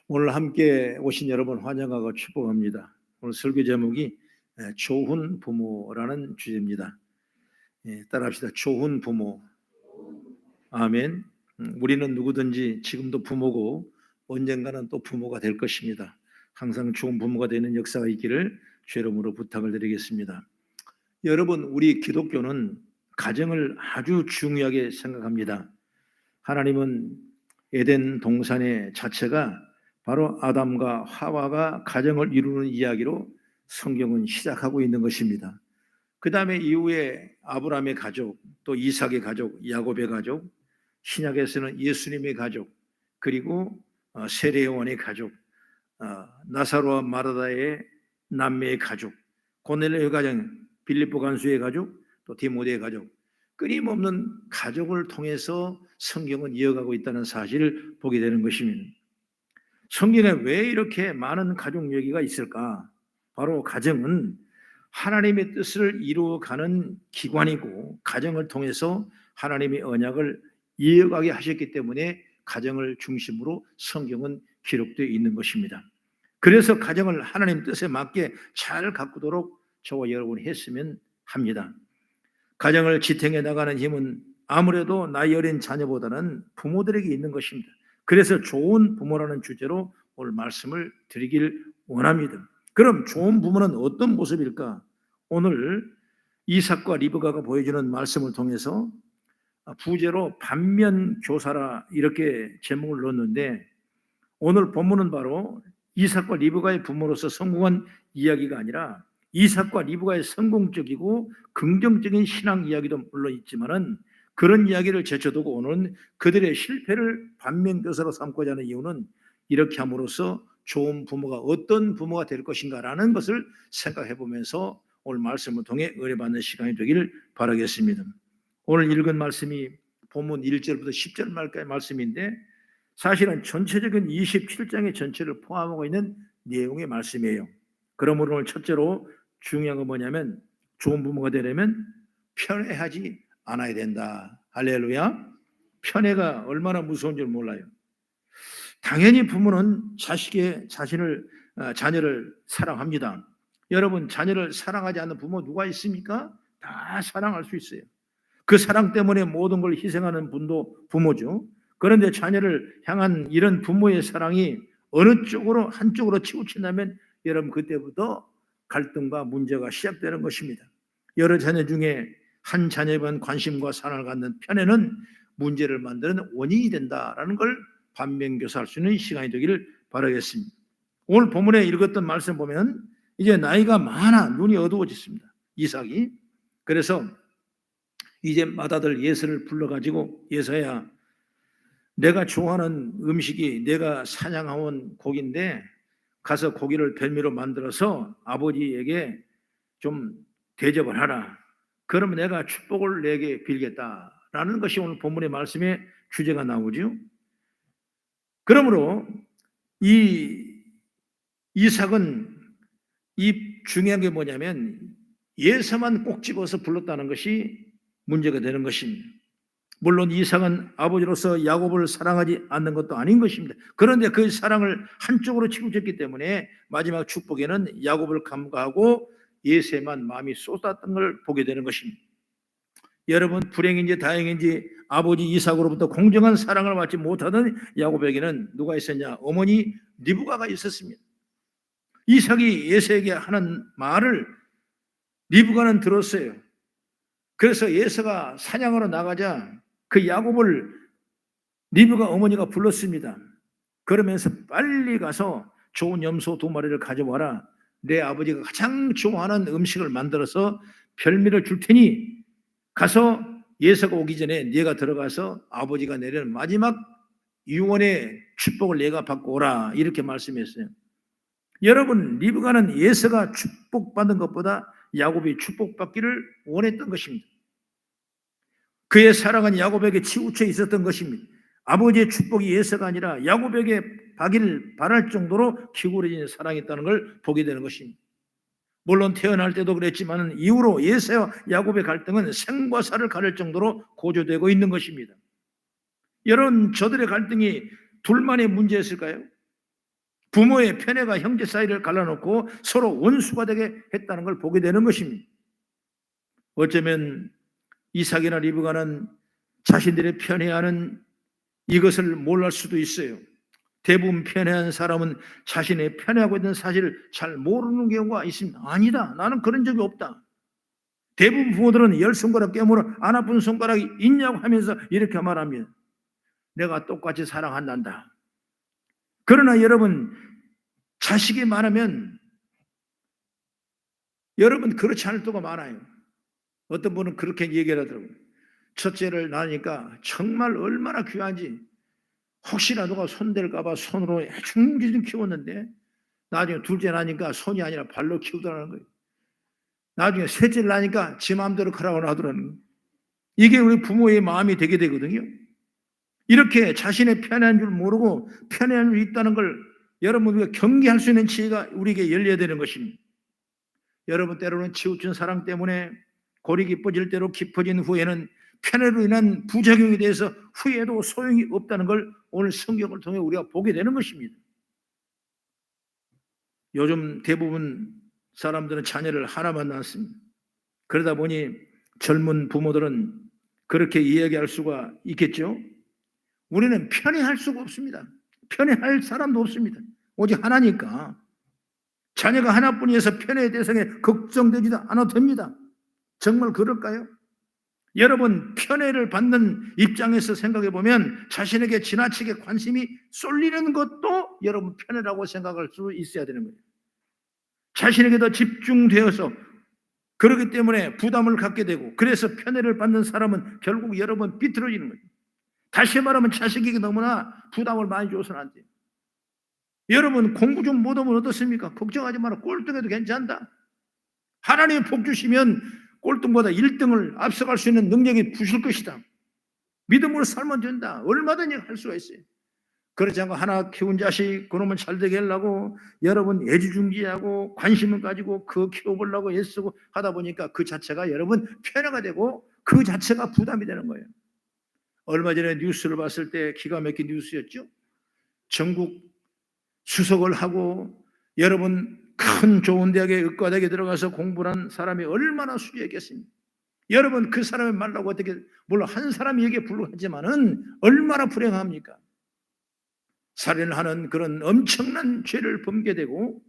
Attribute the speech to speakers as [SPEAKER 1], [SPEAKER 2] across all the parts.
[SPEAKER 1] 오늘 함께 오신 여러분 환영하고 축복합니다. 오늘 설교 제목이 좋은 부모라는 주제입니다. 따라합시다. 좋은 부모. 아멘. 우리는 누구든지 지금도 부모고 언젠가는 또 부모가 될 것입니다. 항상 좋은 부모가 되는 역사가 있기를 주 이름으로 부탁을 드리겠습니다. 여러분, 우리 기독교는 가정을 아주 중요하게 생각합니다. 하나님은 에덴 동산의 자체가 바로 아담과 하와가 가정을 이루는 이야기로 성경은 시작하고 있는 것입니다. 그 다음에 이후에 아브라함의 가족, 또 이삭의 가족, 야곱의 가족, 신약에서는 예수님의 가족, 그리고 세례요한의 가족, 나사로와 마르다의 남매의 가족, 고넬료의 가정, 빌립보 간수의 가족, 또 디모데의 가족, 끊임없는 가족을 통해서 성경은 이어가고 있다는 사실을 보게 되는 것입니다. 성경에 왜 이렇게 많은 가족 얘기가 있을까? 바로 가정은 하나님의 뜻을 이루어가는 기관이고, 가정을 통해서 하나님의 언약을 이어가게 하셨기 때문에 가정을 중심으로 성경은 기록되어 있는 것입니다. 그래서 가정을 하나님 뜻에 맞게 잘 가꾸도록 저와 여러분이 했으면 합니다. 가정을 지탱해 나가는 힘은 아무래도 나이 어린 자녀보다는 부모들에게 있는 것입니다. 그래서 좋은 부모라는 주제로 오늘 말씀을 드리길 원합니다. 그럼 좋은 부모는 어떤 모습일까? 오늘 이삭과 리브가가 보여주는 말씀을 통해서 부제로 반면교사라 이렇게 제목을 넣었는데, 오늘 본문은 바로 이삭과 리브가의 부모로서 성공한 이야기가 아니라 이삭과 리브가의 성공적이고 긍정적인 신앙 이야기도 물론 있지만은, 그런 이야기를 제쳐두고 오늘은 그들의 실패를 반면교사로 삼고자 하는 이유는 이렇게 함으로써 좋은 부모가 어떤 부모가 될 것인가라는 것을 생각해 보면서 오늘 말씀을 통해 은혜받는 시간이 되기를 바라겠습니다. 오늘 읽은 말씀이 본문 1절부터 10절 말까지 말씀인데, 사실은 전체적인 27장의 전체를 포함하고 있는 내용의 말씀이에요. 그러므로 오늘 첫째로 중요한 건 뭐냐면, 좋은 부모가 되려면 편애하지 않아야 된다. 할렐루야. 편애가 얼마나 무서운 줄 몰라요. 당연히 부모는 자녀를 사랑합니다. 여러분, 자녀를 사랑하지 않는 부모 누가 있습니까? 다 사랑할 수 있어요. 그 사랑 때문에 모든 걸 희생하는 분도 부모죠. 그런데 자녀를 향한 이런 부모의 사랑이 어느 쪽으로 한쪽으로 치우친다면 여러분, 그때부터 갈등과 문제가 시작되는 것입니다. 여러 자녀 중에 한 자녀에 대한 관심과 사랑을 갖는 편애는 문제를 만드는 원인이 된다라는 걸 반면교사할 수 있는 시간이 되기를 바라겠습니다. 오늘 본문에 읽었던 말씀 보면 이제 나이가 많아 눈이 어두워졌습니다, 이삭이. 그래서 이제 맏아들 예서를 불러가지고, 예서야, 내가 좋아하는 음식이 내가 사냥해온 고기인데 가서 고기를 별미로 만들어서 아버지에게 좀 대접을 하라. 그러면 내가 축복을 내게 빌겠다라는 것이 오늘 본문의 말씀의 주제가 나오죠. 그러므로 이 이삭은 이 중요한 게 뭐냐면 예서만 꼭 집어서 불렀다는 것이 문제가 되는 것입니다. 물론 이삭은 아버지로서 야곱을 사랑하지 않는 것도 아닌 것입니다. 그런데 그 사랑을 한쪽으로 치우쳤기 때문에 마지막 축복에는 야곱을 간과하고 예세만 마음이 쏟았던 걸 보게 되는 것입니다. 여러분, 불행인지 다행인지 아버지 이삭으로부터 공정한 사랑을 받지 못하던 야곱에게는 누가 있었냐? 어머니 리브가가 있었습니다. 이삭이 예세에게 하는 말을 리브가는 들었어요. 그래서 예서가 사냥하러 나가자 그 야곱을 리브가 어머니가 불렀습니다. 그러면서 빨리 가서 좋은 염소 2마리를 가져와라. 내 아버지가 가장 좋아하는 음식을 만들어서 별미를 줄 테니 가서 예서가 오기 전에 네가 들어가서 아버지가 내리는 마지막 유언의 축복을 내가 받고 오라, 이렇게 말씀했어요. 여러분, 리브가는 예서가 축복받는 것보다 야곱이 축복받기를 원했던 것입니다. 그의 사랑은 야곱에게 치우쳐 있었던 것입니다. 아버지의 축복이 예서가 아니라 야곱에게 받기를 바랄 정도로 기울어진 사랑이 있다는 걸 보게 되는 것입니다. 물론 태어날 때도 그랬지만 이후로 예서와 야곱의 갈등은 생과 사를 가를 정도로 고조되고 있는 것입니다. 여러분, 저들의 갈등이 둘만의 문제였을까요? 부모의 편애가 형제 사이를 갈라놓고 서로 원수가 되게 했다는 걸 보게 되는 것입니다. 어쩌면 이삭이나 리브가는 자신들의 편애하는 이것을 몰랄 수도 있어요. 대부분 편애한 사람은 자신의 편애하고 있는 사실을 잘 모르는 경우가 있습니다. 아니다, 나는 그런 적이 없다. 대부분 부모들은 10손가락 깨물어 안 아픈 손가락이 있냐고 하면서 이렇게 말합니다. 내가 똑같이 사랑한단다. 그러나 여러분, 자식이 많으면 여러분 그렇지 않을 때가 많아요. 어떤 분은 그렇게 얘기를 하더라고요. 첫째를 낳으니까 정말 얼마나 귀한지, 혹시나 누가 손댈까 봐 손으로 애중지중 키웠는데 나중에 둘째 낳으니까 손이 아니라 발로 키우더라는 거예요. 나중에 셋째를 낳으니까 지 마음대로 크라고 하더라는 거예요. 이게 우리 부모의 마음이 되게 되거든요. 이렇게 자신의 편애한 줄 모르고 편애한 줄 있다는 걸 여러분 우리가 경계할 수 있는 지혜가 우리에게 열려야 되는 것입니다. 여러분, 때로는 치우친 사랑 때문에 골이 깊어질 대로 깊어진 후에는 편애로 인한 부작용에 대해서 후회도 소용이 없다는 걸 오늘 성경을 통해 우리가 보게 되는 것입니다. 요즘 대부분 사람들은 자녀를 하나만 낳습니다. 그러다 보니 젊은 부모들은 그렇게 이야기할 수가 있겠죠. 우리는 편애할 수가 없습니다. 편애할 사람도 없습니다. 오직 하나니까. 자녀가 하나뿐이어서 편애의 대상에 걱정되지도 않아도 됩니다. 정말 그럴까요? 여러분, 편애를 받는 입장에서 생각해 보면 자신에게 지나치게 관심이 쏠리는 것도 여러분 편애라고 생각할 수 있어야 되는 거예요. 자신에게 더 집중되어서 그렇기 때문에 부담을 갖게 되고, 그래서 편애를 받는 사람은 결국 여러분 비틀어지는 거예요. 다시 말하면 자식에게 너무나 부담을 많이 줘서는 안 돼요. 여러분, 공부 좀 못하면 어떻습니까? 걱정하지 마라. 꼴등해도 괜찮다. 하나님이 복 주시면 꼴등보다 1등을 앞서갈 수 있는 능력이 부실 것이다. 믿음으로 살면 된다. 얼마든지 할 수가 있어요. 그렇지 않고 하나 키운 자식 그놈은 잘 되게 하려고 여러분 애지중지하고 관심을 가지고 그 키워보려고 애쓰고 하다 보니까 그 자체가 여러분 편애가 되고 그 자체가 부담이 되는 거예요. 얼마 전에 뉴스를 봤을 때 기가 막힌 뉴스였죠. 전국 수석을 하고 여러분 큰 좋은 대학에 의과대학에 들어가서 공부를 한 사람이 얼마나 수지했겠습니까? 여러분, 그 사람의 말라고 어떻게, 물론 한 사람이 여기에 불과하지만은 얼마나 불행합니까? 살인을 하는 그런 엄청난 죄를 범게 되고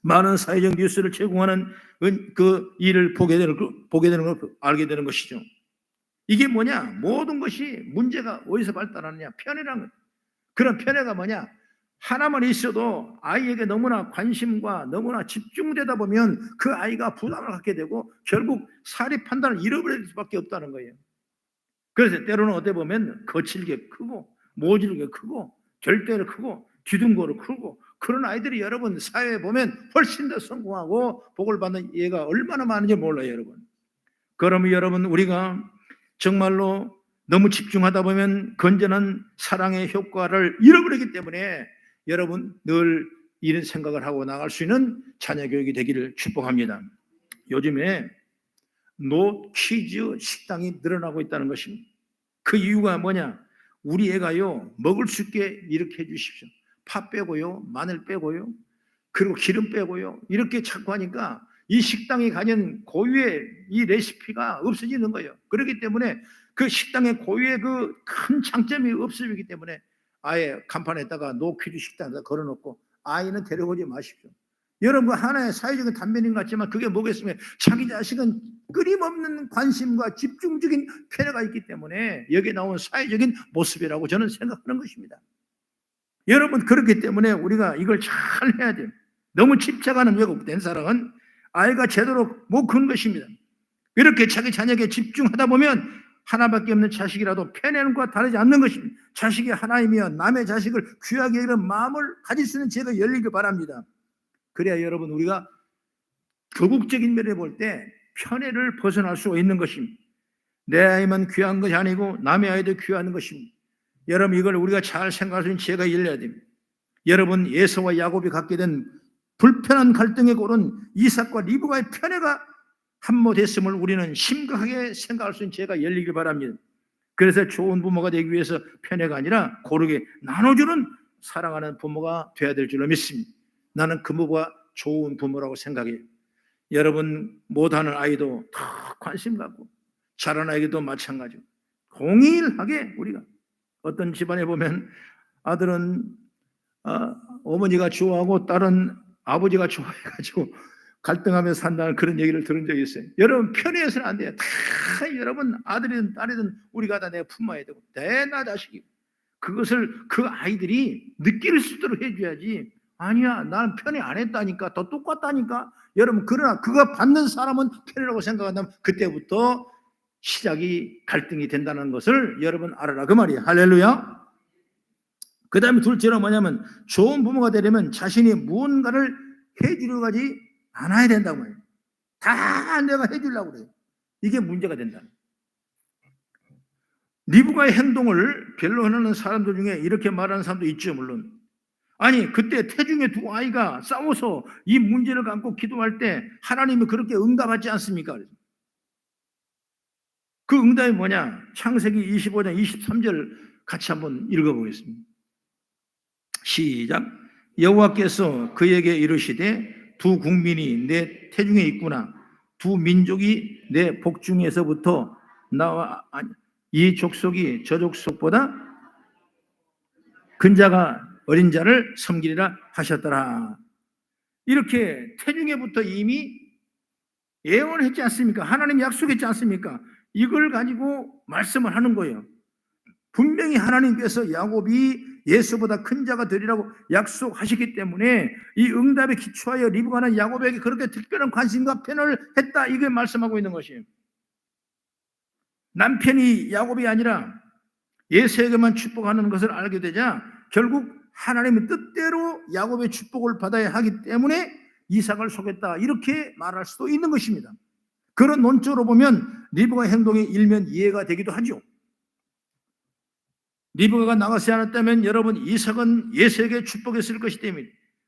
[SPEAKER 1] 많은 사회적 뉴스를 제공하는 그 일을 보게 되는 걸 알게 되는 것이죠. 이게 뭐냐? 모든 것이 문제가 어디서 발달하느냐? 편애라는 거예요. 그런 편애가 뭐냐? 하나만 있어도 아이에게 너무나 관심과 너무나 집중되다 보면 그 아이가 부담을 갖게 되고 결국 사리 판단을 잃어버릴 수밖에 없다는 거예요. 그래서 때로는 어떻게 보면 거칠게 크고 모질게 크고 절대로 크고 기둥고로 크고 그런 아이들이 여러분 사회에 보면 훨씬 더 성공하고 복을 받는 예가 얼마나 많은지 몰라요, 여러분. 그러면 여러분, 우리가 정말로 너무 집중하다 보면 건전한 사랑의 효과를 잃어버리기 때문에 여러분 늘 이런 생각을 하고 나갈 수 있는 자녀 교육이 되기를 축복합니다. 요즘에 노키즈 식당이 늘어나고 있다는 것입니다. 그 이유가 뭐냐? 우리 애가요 먹을 수 있게 이렇게 해주십시오. 파 빼고요, 마늘 빼고요, 그리고 기름 빼고요, 이렇게 자꾸 하니까 이 식당이 가진 고유의 이 레시피가 없어지는 거예요. 그렇기 때문에 그 식당의 고유의 그 큰 장점이 없어지기 때문에 아예 간판에다가 노키즈 식당에다 걸어놓고 아이는 데려오지 마십시오. 여러분, 하나의 사회적인 단면인 것 같지만 그게 뭐겠으면 자기 자식은 끊임없는 관심과 집중적인 편애가 있기 때문에 여기에 나온 사회적인 모습이라고 저는 생각하는 것입니다. 여러분, 그렇기 때문에 우리가 이걸 잘 해야 돼요. 너무 집착하는 왜곡된 사랑은 아이가 제대로 못 크는 것입니다. 이렇게 자기 자녀에게 집중하다 보면 하나밖에 없는 자식이라도 편애하는 것과 다르지 않는 것입니다. 자식이 하나이며 남의 자식을 귀하게 여기는 마음을 가질 수 있는 지혜가 열리길 바랍니다. 그래야 여러분 우리가 거국적인 면에 볼 때 편애를 벗어날 수 있는 것입니다. 내 아이만 귀한 것이 아니고 남의 아이도 귀한 것입니다. 여러분, 이걸 우리가 잘 생각할 수 있는 지혜가 열려야 됩니다. 여러분, 에서와 야곱이 갖게 된 불편한 갈등의 골은 이삭과 리브가의 편애가 한몫했음을 우리는 심각하게 생각할 수 있는 지혜가 열리길 바랍니다. 그래서 좋은 부모가 되기 위해서 편애가 아니라 고르게 나눠주는 사랑하는 부모가 돼야 될 줄로 믿습니다. 나는 그 부모가 좋은 부모라고 생각해요. 여러분 못하는 아이도 더 관심 갖고 잘하는 아이도 마찬가지고 동일하게 우리가 어떤 집안에 보면 아들은 어머니가 좋아하고 딸은 아버지가 좋아해가지고 갈등하며 산다는 그런 얘기를 들은 적이 있어요. 여러분 편애해서는 안 돼요. 다 여러분 아들이든 딸이든 우리가 다 내 품어야 되고 내 나 자식이 그것을 그 아이들이 느낄 수 있도록 해줘야지. 아니야 나는 편애 안 했다니까 더 똑같다니까. 여러분 그러나 그거 받는 사람은 편애라고 생각한다면 그때부터 시작이 갈등이 된다는 것을 여러분 알아라 그 말이에요. 할렐루야. 그 다음에 둘째로 뭐냐면 좋은 부모가 되려면 자신이 무언가를 해주려고 하지 않아야 된다고 말이에요. 다 내가 해주려고 그래요. 이게 문제가 된다. 리브가의 행동을 변론하는 사람들 중에 이렇게 말하는 사람도 있죠. 물론 아니 그때 태중의 두 아이가 싸워서 이 문제를 갖고 기도할 때 하나님이 그렇게 응답하지 않습니까? 그 응답이 뭐냐? 창세기 25장 23절 같이 한번 읽어보겠습니다. 시작. 여호와께서 그에게 이르시되 두 국민이 내 태중에 있구나. 두 민족이 내 복중에서부터 나와 이 족속이 저 족속보다 근자가 어린 자를 섬기리라 하셨더라. 이렇게 태중에부터 이미 예언했지 않습니까? 하나님 약속했지 않습니까? 이걸 가지고 말씀을 하는 거예요. 분명히 하나님께서 야곱이 예수보다 큰 자가 되리라고 약속하셨기 때문에 이 응답에 기초하여 리브가는 야곱에게 그렇게 특별한 관심과 편을 했다. 이게 말씀하고 있는 것이에요. 남편이 야곱이 아니라 예수에게만 축복하는 것을 알게 되자 결국 하나님의 뜻대로 야곱의 축복을 받아야 하기 때문에 이삭을 속였다. 이렇게 말할 수도 있는 것입니다. 그런 논조로 보면 리브가의 행동이 일면 이해가 되기도 하죠. 리브가가 나가지 않았다면 여러분 이삭은 예수에게 축복했을 것이 때문에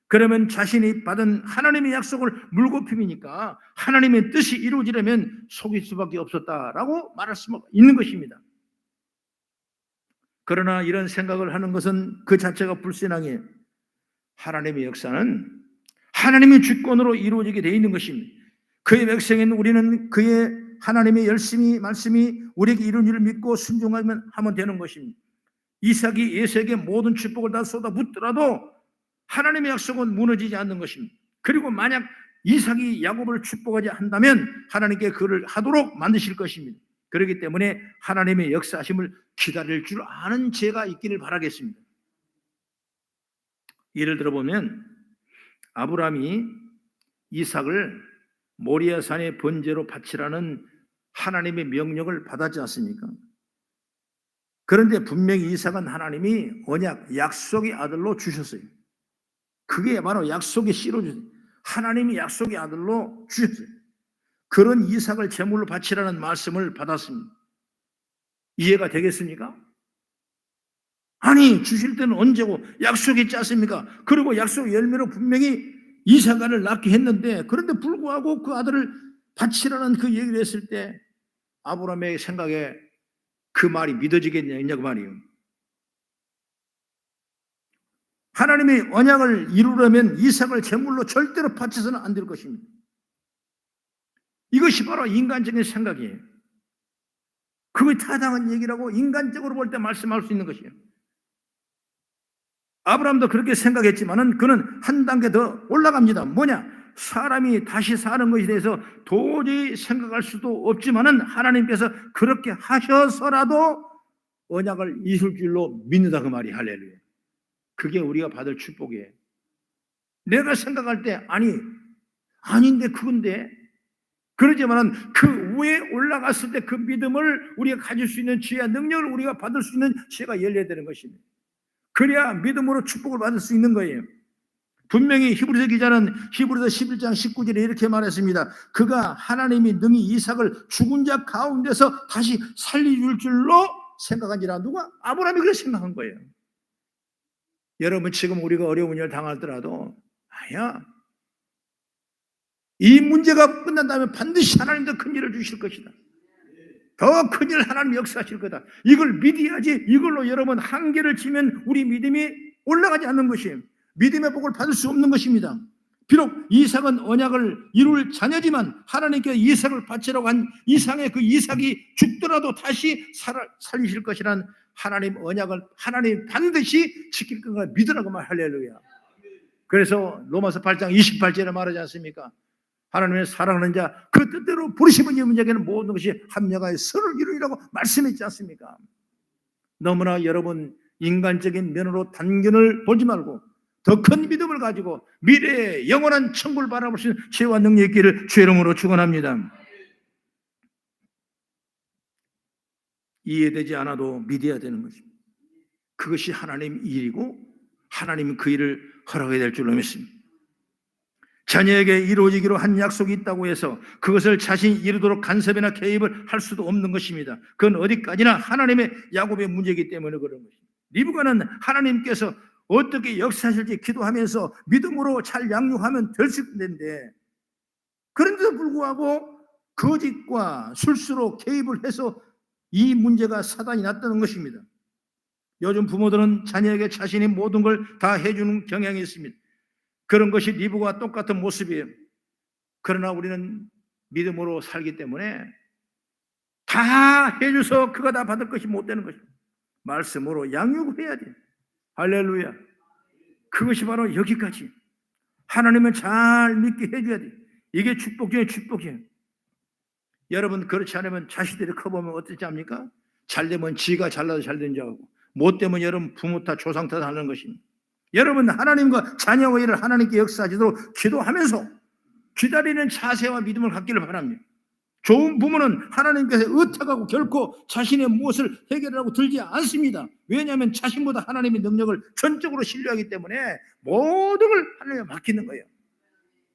[SPEAKER 1] 그러면 자신이 받은 하나님의 약속을 물거품이니까 하나님의 뜻이 이루어지려면 속일 수밖에 없었다라고 말할 수 있는 것입니다. 그러나 이런 생각을 하는 것은 그 자체가 불신앙이에요. 하나님의 역사는 하나님의 주권으로 이루어지게 되어 있는 것입니다. 그의 백성인 우리는 그의 하나님의 열심히 말씀이 우리에게 이룬 일을 믿고 순종하면 되는 것입니다. 이삭이 예수에게 모든 축복을 다 쏟아붓더라도 하나님의 약속은 무너지지 않는 것입니다. 그리고 만약 이삭이 야곱을 축복하지 한다면 하나님께 그를 하도록 만드실 것입니다. 그렇기 때문에 하나님의 역사하심을 기다릴 줄 아는 죄가 있기를 바라겠습니다. 예를 들어보면 아브라함이 이삭을 모리아산의 번제로 바치라는 하나님의 명령을 받았지 않습니까? 그런데 분명히 이삭은 하나님이 언약, 약속의 아들로 주셨어요. 그게 바로 약속의 씨로 주셨어요. 하나님이 약속의 아들로 주셨어요. 그런 이삭을 제물로 바치라는 말씀을 받았습니다. 이해가 되겠습니까? 아니 주실 때는 언제고 약속했지 않습니까? 그리고 약속 열매로 분명히 이삭을 낳게 했는데 그런데 불구하고 그 아들을 바치라는 그 얘기를 했을 때 아브라함의 생각에 그 말이 믿어지겠냐 그 말이에요. 하나님의 언약을 이루려면 이삭을 제물로 절대로 바쳐서는 안 될 것입니다. 이것이 바로 인간적인 생각이에요. 그게 타당한 얘기라고 인간적으로 볼 때 말씀할 수 있는 것이에요. 아브라함도 그렇게 생각했지만은 그는 한 단계 더 올라갑니다. 뭐냐? 사람이 다시 사는 것에 대해서 도저히 생각할 수도 없지만은 하나님께서 그렇게 하셔서라도 언약을 이룰 줄로 믿는다 그 말이 할렐루야. 그게 우리가 받을 축복이에요. 내가 생각할 때 아닌데 그건데 그러지만은 그 위에 올라갔을 때 그 믿음을 우리가 가질 수 있는 지혜와 능력을 우리가 받을 수 있는 지혜가 열려야 되는 것입니다. 그래야 믿음으로 축복을 받을 수 있는 거예요. 분명히 히브리서 기자는 히브리서 11장 19절에 이렇게 말했습니다. 그가 하나님이 능히 이삭을 죽은 자 가운데서 다시 살려줄 줄로 생각한지라. 누가? 아브라함이 그렇게 생각한 거예요. 여러분 지금 우리가 어려운 일을 당하더라도 이 문제가 끝난다면 반드시 하나님도 큰 일을 주실 것이다. 더 큰 일 하나님 역사하실 거다. 이걸 믿어야지. 이걸로 여러분 한계를 치면 우리 믿음이 올라가지 않는 것이 믿음의 복을 받을 수 없는 것입니다. 비록 이삭은 언약을 이룰 자녀지만 하나님께 이삭을 바치라고 한 이상의 그 이삭이 죽더라도 다시 살리실 것이란 하나님 언약을 하나님 반드시 지킬 것을 믿으라고 말. 할렐루야. 그래서 로마서 8장 28절에 말하지 않습니까? 하나님의 사랑하는 자 그 뜻대로 부르심은 이문에게는 모든 것이 합력하여 선을 이루리라고 말씀했지 않습니까? 너무나 여러분 인간적인 면으로 단견을 보지 말고 더 큰 믿음을 가지고 미래의 영원한 천국을 바라볼 수 있는 지혜와 능력이 있기를 주의 이름으로 축원합니다. 이해되지 않아도 믿어야 되는 것입니다. 그것이 하나님 일이고 하나님은 그 일을 허락해야 될 줄로 믿습니다. 자녀에게 이루어지기로 한 약속이 있다고 해서 그것을 자신이 이루도록 간섭이나 개입을 할 수도 없는 것입니다. 그건 어디까지나 하나님의 야곱의 문제이기 때문에 그런 것입니다. 리브가는 하나님께서 어떻게 역사하실지 기도하면서 믿음으로 잘 양육하면 될 수 있는데 그런데도 불구하고 거짓과 술수로 개입을 해서 이 문제가 사단이 났다는 것입니다. 요즘 부모들은 자녀에게 자신이 모든 걸 다 해주는 경향이 있습니다. 그런 것이 리브가와 똑같은 모습이에요. 그러나 우리는 믿음으로 살기 때문에 다 해줘서 그가 다 받을 것이 못 되는 것입니다. 말씀으로 양육해야 돼요. 할렐루야. 그것이 바로 여기까지 하나님을 잘 믿게 해줘야 돼요. 이게 축복 중에 축복이에요. 여러분 그렇지 않으면 자식들이 커보면 어떻게 합니까? 잘 되면 지가 잘나도 잘 된 줄 알고 못 되면 여러분 부모 탓 조상 탓 하는 것입니다. 여러분 하나님과 자녀의 일을 하나님께 역사하시도록 기도하면서 기다리는 자세와 믿음을 갖기를 바랍니다. 좋은 부모는 하나님께서 의탁하고 결코 자신의 무엇을 해결하고 들지 않습니다. 왜냐하면 자신보다 하나님의 능력을 전적으로 신뢰하기 때문에 모든 걸 하나님께 맡기는 거예요.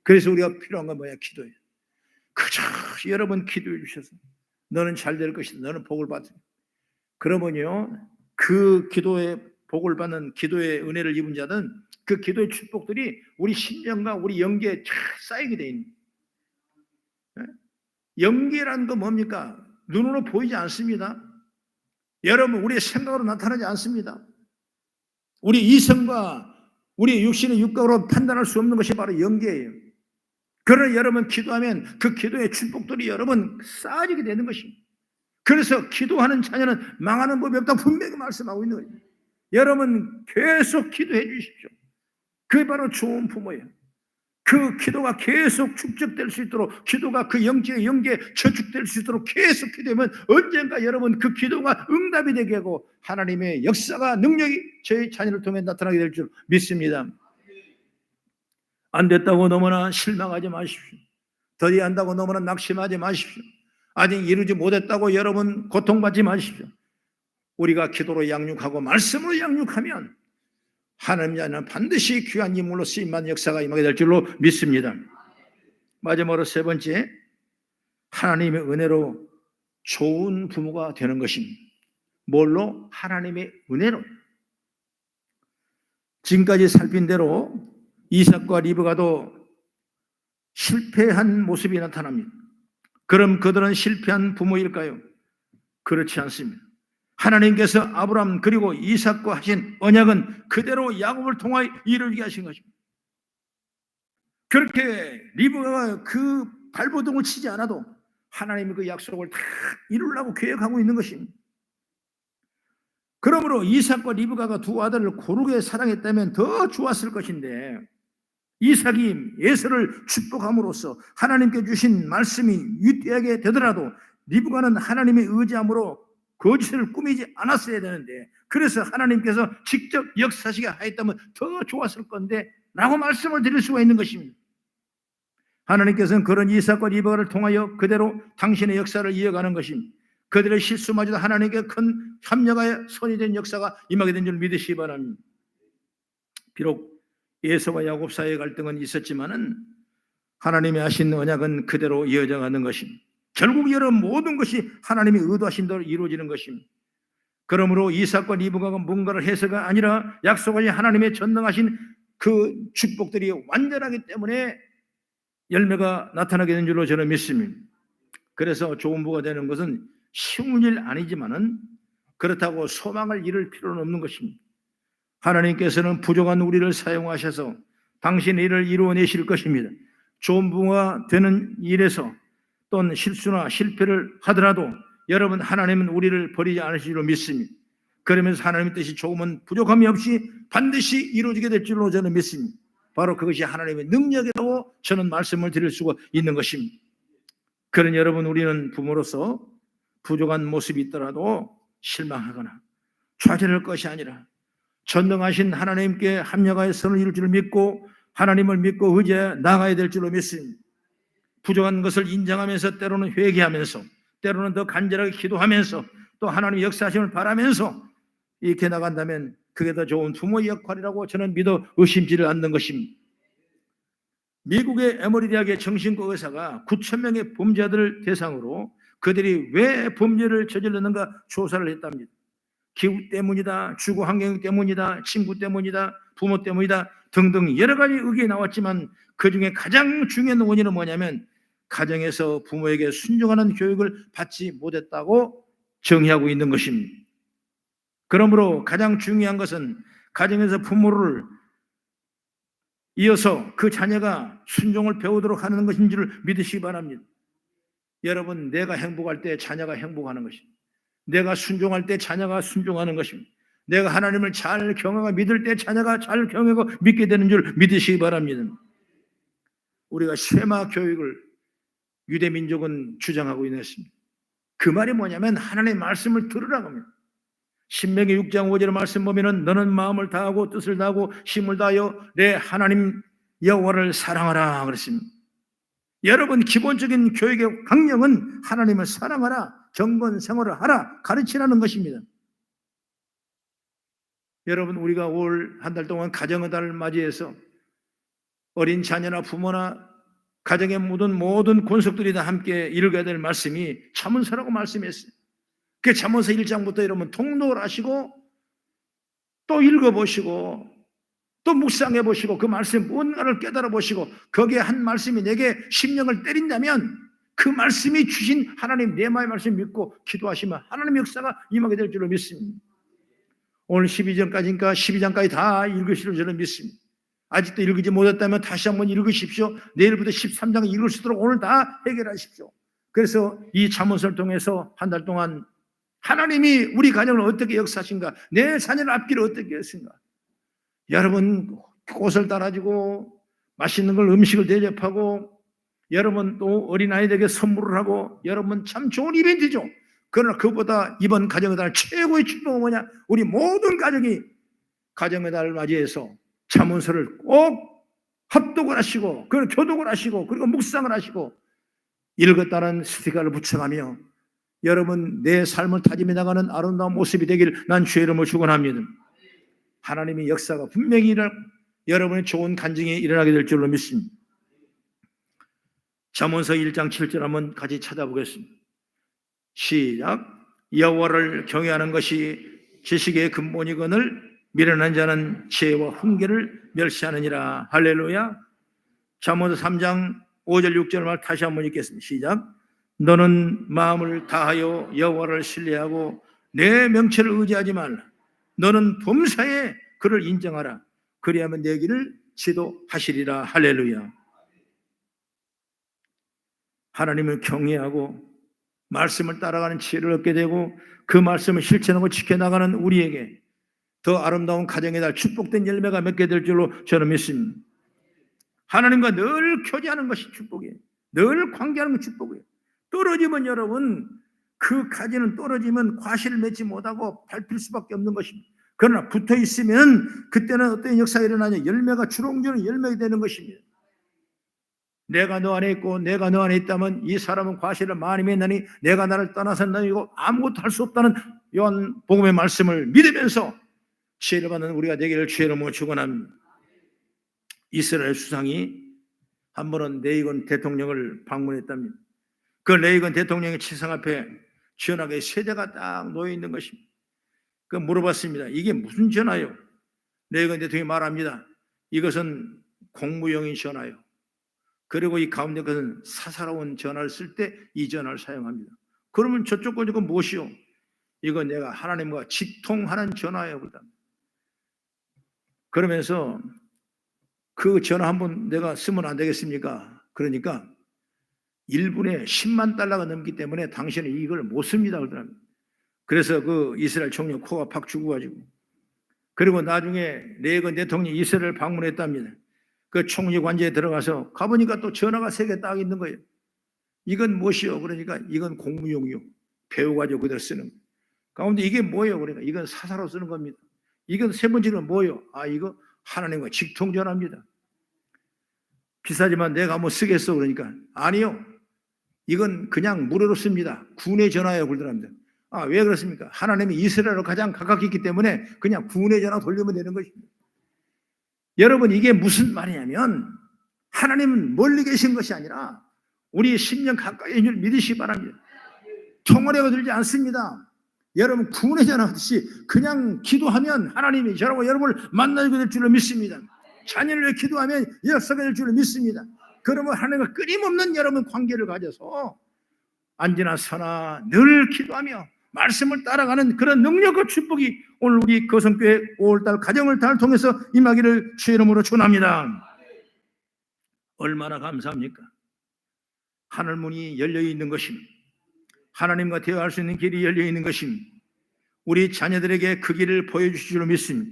[SPEAKER 1] 그래서 우리가 필요한 건 뭐야? 기도예요. 그저 여러분 기도해 주셔서 너는 잘 될 것이다. 너는 복을 받으. 그러면요 그 기도에 복을 받는 기도의 은혜를 입은 자는 그 기도의 축복들이 우리 심령과 우리 영계에 쫙 쌓이게 돼 있는. 영계라는 건 뭡니까? 눈으로 보이지 않습니다. 여러분 우리의 생각으로 나타나지 않습니다. 우리 이성과 우리 육신의 육각으로 판단할 수 없는 것이 바로 영계예요. 그러나 여러분 기도하면 그 기도의 축복들이 여러분 쌓아지게 되는 것입니다. 그래서 기도하는 자녀는 망하는 법이 없다고 분명히 말씀하고 있는 거예요. 여러분 계속 기도해 주십시오. 그게 바로 좋은 부모예요. 그 기도가 계속 축적될 수 있도록 기도가 그 영계에 저축될 수 있도록 계속 기도하면 언젠가 여러분 그 기도가 응답이 되게 하고 하나님의 역사가 능력이 저희 자녀를 통해 나타나게 될 줄 믿습니다. 안 됐다고 너무나 실망하지 마십시오. 더디 한다고 너무나 낙심하지 마십시오. 아직 이루지 못했다고 여러분 고통받지 마십시오. 우리가 기도로 양육하고 말씀으로 양육하면 하나님 자녀는 반드시 귀한 인물로 쓰임받는 역사가 임하게 될 줄로 믿습니다. 마지막으로 세 번째, 하나님의 은혜로 좋은 부모가 되는 것입니다. 뭘로? 하나님의 은혜로. 지금까지 살핀 대로 이삭과 리브가도 실패한 모습이 나타납니다. 그럼 그들은 실패한 부모일까요? 그렇지 않습니다. 하나님께서 아브라함 그리고 이삭과 하신 언약은 그대로 야곱을 통하여 이루게 하신 것입니다. 그렇게 리브가가 그 발버둥을 치지 않아도 하나님이 그 약속을 다 이루려고 계획하고 있는 것입니다. 그러므로 이삭과 리브가가 두 아들을 고르게 사랑했다면 더 좋았을 것인데 이삭이 에서를 축복함으로써 하나님께 주신 말씀이 위대하게 되더라도 리브가는 하나님의 의지함으로 거짓을 꾸미지 않았어야 되는데 그래서 하나님께서 직접 역사하시게 하였다면 더 좋았을 건데 라고 말씀을 드릴 수가 있는 것입니다. 하나님께서는 그런 이삭과 리브가를 통하여 그대로 당신의 역사를 이어가는 것입니다. 그들의 실수마저도 하나님께 큰 협력하여 손이 된 역사가 임하게 된 줄 믿으시기 바랍니다. 비록 에서와 야곱 사이의 갈등은 있었지만은 하나님이 하신 언약은 그대로 이어져 가는 것입니다. 결국 여러분 모든 것이 하나님이 의도하신 대로 이루어지는 것입니다. 그러므로 이삭과 리브가가 뭔가를 해서가 아니라 약속하신 하나님의 전능하신 그 축복들이 완전하기 때문에 열매가 나타나게 된 줄로 저는 믿습니다. 그래서 좋은 부가 되는 것은 쉬운 일 아니지만은 그렇다고 소망을 잃을 필요는 없는 것입니다. 하나님께서는 부족한 우리를 사용하셔서 당신의 일을 이루어내실 것입니다. 좋은 부모가 되는 일에서 또는 실수나 실패를 하더라도 여러분, 하나님은 우리를 버리지 않으실 줄로 믿습니다. 그러면서 하나님의 뜻이 조금은 부족함이 없이 반드시 이루어지게 될 줄로 저는 믿습니다. 바로 그것이 하나님의 능력이라고 저는 말씀을 드릴 수가 있는 것입니다. 그런 여러분, 우리는 부모로서 부족한 모습이 있더라도 실망하거나 좌절할 것이 아니라 전능하신 하나님께 합력하여 선을 이룰 줄 믿고 하나님을 믿고 의지해 나가야 될 줄로 믿습니다. 부족한 것을 인정하면서 때로는 회개하면서 때로는 더 간절하게 기도하면서 또 하나님의 역사하심을 바라면서 이렇게 나간다면 그게 더 좋은 부모의 역할이라고 저는 믿어 의심치를 않는 것입니다. 미국의 에머리 대학의 정신과 의사가 9,000명의 범죄자들을 대상으로 그들이 왜 범죄를 저질렀는가 조사를 했답니다. 기후 때문이다, 주거 환경 때문이다, 친구 때문이다, 부모 때문이다 등등 여러 가지 의견이 나왔지만 그중에 가장 중요한 원인은 뭐냐면 가정에서 부모에게 순종하는 교육을 받지 못했다고 정의하고 있는 것입니다. 그러므로 가장 중요한 것은 가정에서 부모를 이어서 그 자녀가 순종을 배우도록 하는 것인 줄 믿으시기 바랍니다. 여러분, 내가 행복할 때 자녀가 행복하는 것입니다. 내가 순종할 때 자녀가 순종하는 것입니다. 내가 하나님을 잘 경외하고 믿을 때 자녀가 잘 경외하고 믿게 되는 줄 믿으시기 바랍니다. 우리가 쉐마 교육을 유대 민족은 주장하고 있는 것입니다. 그 말이 뭐냐면 하나님의 말씀을 들으라고 합니다. 신명기 6장 5절의 말씀 보면은 너는 마음을 다하고 뜻을 다하고 힘을 다하여 내 하나님 여호와를 사랑하라 그랬습니다. 여러분, 기본적인 교육의 강령은 하나님을 사랑하라, 경건 생활을 하라 가르치라는 것입니다. 여러분, 우리가 올 한 달 동안 가정의 달을 맞이해서 어린 자녀나 부모나 가정에 묻은 모든 권속들이 다 함께 읽어야 될 말씀이 잠언서라고 말씀했어요. 그 잠언서 1장부터 여러분 통독을 하시고 또 읽어보시고 또 묵상해 보시고 그 말씀 뭔가를 깨달아 보시고 거기에 한 말씀이 내게 심령을 때린다면 그 말씀이 주신 하나님 내 마음의 말씀 믿고 기도하시면 하나님의 역사가 임하게 될 줄로 믿습니다. 오늘 12장까지 다 읽으시리로 저는 믿습니다. 아직도 읽지 못했다면 다시 한번 읽으십시오. 내일부터 13장 읽을 수 있도록 오늘 다 해결하십시오. 그래서 이 잠언서를 통해서 한 달 동안 하나님이 우리 가정을 어떻게 역사하신가, 내 자녀를 앞길을 어떻게 했는가. 여러분, 꽃을 따라주고 맛있는 걸 음식을 대접하고 여러분 또 어린아이들에게 선물을 하고 여러분 참 좋은 이벤트죠. 그러나 그보다 이번 가정의 달 최고의 축복은 뭐냐? 우리 모든 가정이 가정의 달을 맞이해서 잠언서를 꼭 합독을 하시고 그리고 교독을 하시고 그리고 묵상을 하시고 읽었다는 스티커를 붙여가며 여러분 내 삶을 다짐해 나가는 아름다운 모습이 되기를 난 주의 이름으로 축원합니다. 하나님의 역사가 분명히 여러분의 좋은 간증이 일어나게 될 줄로 믿습니다. 잠언서 1장 7절 한번 같이 찾아보겠습니다. 시작. 여호와를 경외하는 것이 지식의 근본이거늘 미련한 자는 지혜와 훈계를 멸시하느니라. 할렐루야. 잠언서 3장 5절 6절 말 다시 한번 읽겠습니다. 시작. 너는 마음을 다하여 여호와를 신뢰하고 내 명체를 의지하지 말라. 너는 범사에 그를 인정하라. 그리하면 내 길을 지도하시리라. 할렐루야. 하나님을 경외하고 말씀을 따라가는 지혜를 얻게 되고 그 말씀을 실천하고 지켜나가는 우리에게 더 아름다운 가정의 달 축복된 열매가 맺게 될 줄로 저는 믿습니다. 하나님과 늘 교제하는 것이 축복이에요. 늘 관계하는 것이 축복이에요. 떨어지면 여러분 그 가지는 떨어지면 과실을 맺지 못하고 밟힐 수밖에 없는 것입니다. 그러나 붙어 있으면 그때는 어떤 역사가 일어나냐? 열매가 주렁주렁 열매가 되는 것입니다. 내가 너 안에 있고 내가 너 안에 있다면 이 사람은 과실을 많이 맺나니 내가 나를 떠나서는 너희고 아무것도 할 수 없다는 요한복음의 말씀을 믿으면서 지혜를 받는 우리가 되기를 주의 이름으로 축원합니다. 이스라엘 수상이 한 번은 레이건 대통령을 방문했답니다. 그 레이건 대통령의 치상 앞에 전화기에 세대가 딱 놓여 있는 것입니다. 그 물어봤습니다. 이게 무슨 전화요? 레이건 대통령이 말합니다. 이것은 공무용인 전화요. 그리고 이 가운데 것은 사사로운 전화를 쓸 때 이 전화를 사용합니다. 그러면 저쪽 거 이거 무엇이요? 이거 내가 하나님과 직통하는 전화예요. 그러면서 그 전화 한번 내가 쓰면 안 되겠습니까? 그러니까 1분에 10만 달러가 넘기 때문에 당신은 이걸 못 씁니다. 그러더랍니다. 그래서 그 이스라엘 총리 코가 팍 죽어가지고, 그리고 나중에 레이건 대통령이 이스라엘 방문했답니다. 그 총리 관저에 들어가서 가보니까 또 전화가 3개 딱 있는 거예요. 이건 무엇이요? 그러니까 이건 공무용이요. 배워가지고 그대로 쓰는 거예요. 가운데 이게 뭐예요? 그러니까 이건 사사로 쓰는 겁니다. 이건 3번째는 뭐예요? 아, 이거 하나님과 직통전화입니다. 비싸지만 내가 뭐 쓰겠어? 그러니까 아니요. 이건 그냥 무료로 씁니다. 군의 전화예요. 그러더랍니다. 아, 왜 그렇습니까? 하나님이 이스라엘로 가장 가깝게 있기 때문에 그냥 군의 전화 돌리면 되는 것입니다. 여러분, 이게 무슨 말이냐면 하나님은 멀리 계신 것이 아니라 우리 10년 가까이 있는 줄 믿으시기 바랍니다. 통화료가 들지 않습니다. 여러분, 군의 전화하듯이 그냥 기도하면 하나님이 저라고 여러분을 만나게 될 줄로 믿습니다. 자녀를 위해 기도하면 역사가 될 줄로 믿습니다. 그러면 하나님과 끊임없는 여러분 관계를 가져서 안지나 서나 늘 기도하며 말씀을 따라가는 그런 능력과 축복이 오늘 우리 거성교회 5월달 가정을 달 통해서 임하기를 주의 이름으로 축원합니다. 얼마나 감사합니까? 하늘문이 열려 있는 것입니다. 하나님과 대화할 수 있는 길이 열려 있는 것입니다. 우리 자녀들에게 그 길을 보여주실 줄로 믿습니다.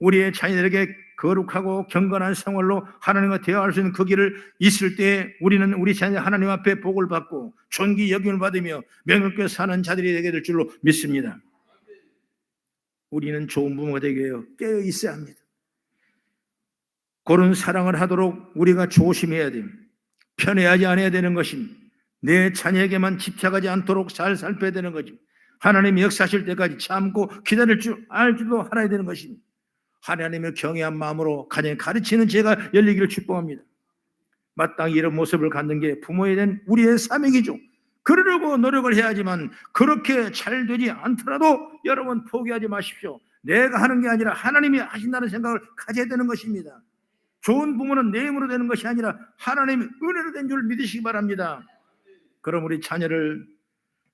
[SPEAKER 1] 우리의 자녀들에게 거룩하고 경건한 생활로 하나님과 대화할 수 있는 그 길을 있을 때 우리는 우리 자녀 하나님 앞에 복을 받고 존귀 여김을 받으며 명예롭게 사는 자들이 되게 될 줄로 믿습니다. 우리는 좋은 부모가 되기 위해 깨어 있어야 합니다. 그런 사랑을 하도록 우리가 조심해야 됩니다. 편애하지 않아야 되는 것입니다. 내 자녀에게만 집착하지 않도록 잘 살펴야 되는 것입니다. 하나님이 역사하실 때까지 참고 기다릴 줄 알지도 알아야 되는 것입니다. 하나님을 경외한 마음으로 가정에 가르치는 죄가 열리기를 축복합니다. 마땅히 이런 모습을 갖는 게 부모에 대한 우리의 사명이죠. 그러려고 노력을 해야지만 그렇게 잘 되지 않더라도 여러분 포기하지 마십시오. 내가 하는 게 아니라 하나님이 하신다는 생각을 가져야 되는 것입니다. 좋은 부모는 내 힘으로 되는 것이 아니라 하나님의 은혜로 된 줄 믿으시기 바랍니다. 그럼 우리 자녀를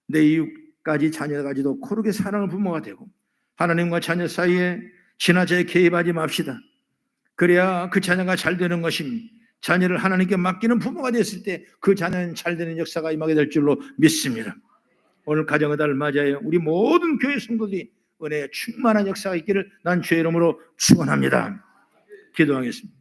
[SPEAKER 1] 내 이웃까지 자녀까지도 고르게 사랑하는 부모가 되고 하나님과 자녀 사이에 지나치게 개입하지 맙시다. 그래야 그 자녀가 잘 되는 것입니다. 자녀를 하나님께 맡기는 부모가 됐을 때 그 자녀는 잘 되는 역사가 임하게 될 줄로 믿습니다. 오늘 가정의 달을 맞이하여 우리 모든 교회 성도들이 은혜의 충만한 역사가 있기를 난 주의 이름으로 축원합니다. 기도하겠습니다.